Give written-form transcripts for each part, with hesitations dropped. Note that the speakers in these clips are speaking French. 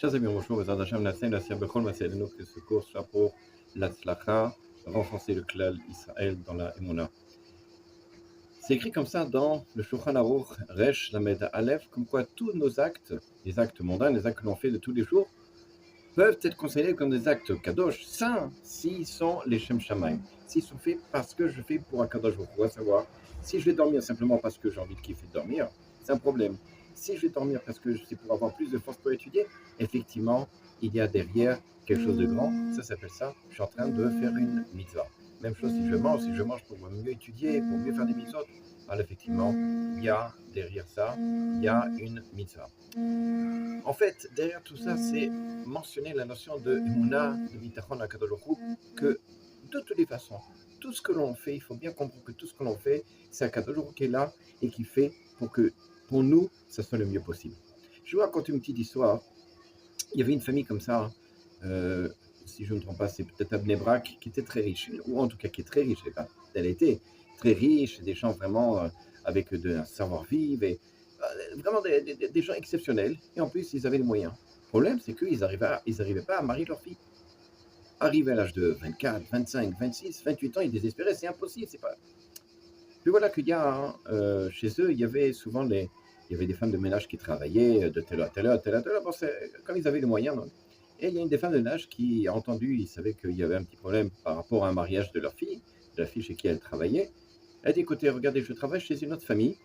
Chers amis, bonjour, Bezrat Hashem, Nassé, Nassé, Bechol, Massé, que ce cours soit pour l'Atzlacha, renforcer le klal Israël dans la Emouna. C'est écrit comme ça dans le Shulchan Aruch, Resh, Lamed, Aleph, comme quoi tous nos actes, les actes mondains, les actes que l'on fait de tous les jours, peuvent être considérés comme des actes kadosh, saints, s'ils sont les Shem Shamaim, s'ils sont faits parce que je fais pour un kadosh. À savoir, si je vais dormir simplement parce que j'ai envie de kiffer de dormir, c'est un problème. Si je vais dormir parce que c'est pour avoir plus de force pour étudier, effectivement, il y a derrière quelque chose de grand. Ça s'appelle ça, je suis en train de faire une mitzvah. Même chose si je mange pour mieux étudier, pour mieux faire des mitzvot. Alors effectivement, il y a derrière ça, il y a une mitzvah. En fait, derrière tout ça, c'est mentionner la notion de Emouna, de Bitachon à Kadosh Baruch Hu, que de toutes les façons, tout ce que l'on fait, il faut bien comprendre que tout ce que l'on fait, c'est Kadosh Baruch Hu qui est là et qui fait pour que, pour nous, ça soit le mieux possible. Je vous raconte une petite histoire. Il y avait une famille comme ça, si je ne me trompe pas, c'est peut-être à Bnei Brak, qui était très riche, ou en tout cas qui est très riche, je ne sais pas, elle était très riche, des gens vraiment avec un savoir-vivre, et vraiment des gens exceptionnels, et en plus ils avaient les moyens. Le problème, c'est qu'ils n'arrivaient pas à marier leur fille. Arrivés à l'âge de 24, 25, 26, 28 ans, ils désespéraient, c'est impossible, c'est pas... Puis voilà qu'il y a, chez eux, il y avait souvent il y avait des femmes de ménage qui travaillaient de telle heure à telle heure, telle heure, telle heure, bon, comme ils avaient les moyens. Donc. Et il y a une des femmes de ménage qui a entendu, il savait qu'il y avait un petit problème par rapport à un mariage de leur fille, de la fille chez qui elle travaillait. Elle a dit, écoutez, regardez, je travaille chez une autre famille,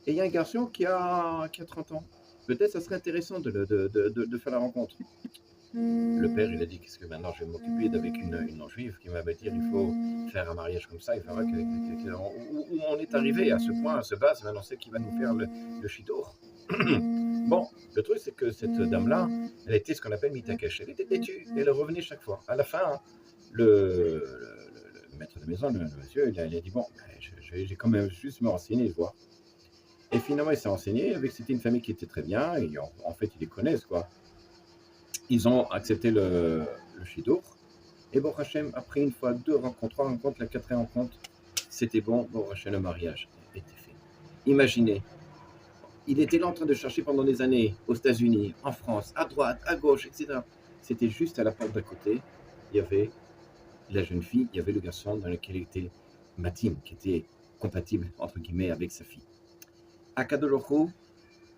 et il y a un garçon qui a 30 ans. Peut-être ça serait intéressant de faire la rencontre. Le père, il a dit, qu'est-ce que maintenant je vais m'occuper d'avec une non-juive qui va me dire, il faut faire un mariage comme ça, il faudra où on est arrivé à ce point, à ce base, maintenant c'est qui va nous faire le shidour. Bon, le truc c'est que cette dame-là, elle était ce qu'on appelle mitakesh, elle était têtue, et elle revenait chaque fois. À la fin, le maître de maison, le monsieur, il a dit, bon, j'ai quand même juste me renseigner, voir. Et finalement, il s'est renseigné, c'était une famille qui était très bien, et en fait, ils les connaissent, quoi. Ils ont accepté le shidour. Et Baruch Hashem, après une fois, deux rencontres, trois rencontres, la quatrième rencontre, c'était bon, Baruch Hashem, le mariage était fait. Imaginez, il était là en train de chercher pendant des années aux États-Unis, en France, à droite, à gauche, etc. C'était juste à la porte d'à côté, il y avait la jeune fille, il y avait le garçon dans lequel il était matim, qui était compatible, entre guillemets, avec sa fille. Akadosh Baruch Hu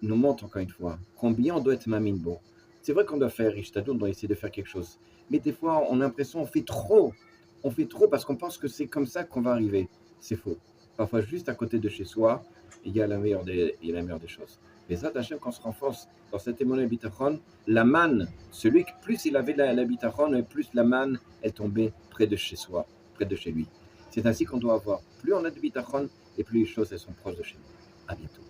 nous montre encore une fois combien on doit être mamin bon. C'est vrai qu'on doit faire Ishtadoun, on doit essayer de faire quelque chose. Mais des fois, on a l'impression qu'on fait trop. On fait trop parce qu'on pense que c'est comme ça qu'on va arriver. C'est faux. Parfois, juste à côté de chez soi, il y a la meilleure des choses. Mais ça, Hachem, quand on se renforce dans cette émotion bitachon, la manne, celui qui plus il avait la bitachon, plus la manne est tombée près de chez soi, près de chez lui. C'est ainsi qu'on doit avoir. Plus on a de bitachon, et plus les choses elles sont proches de chez nous. À bientôt.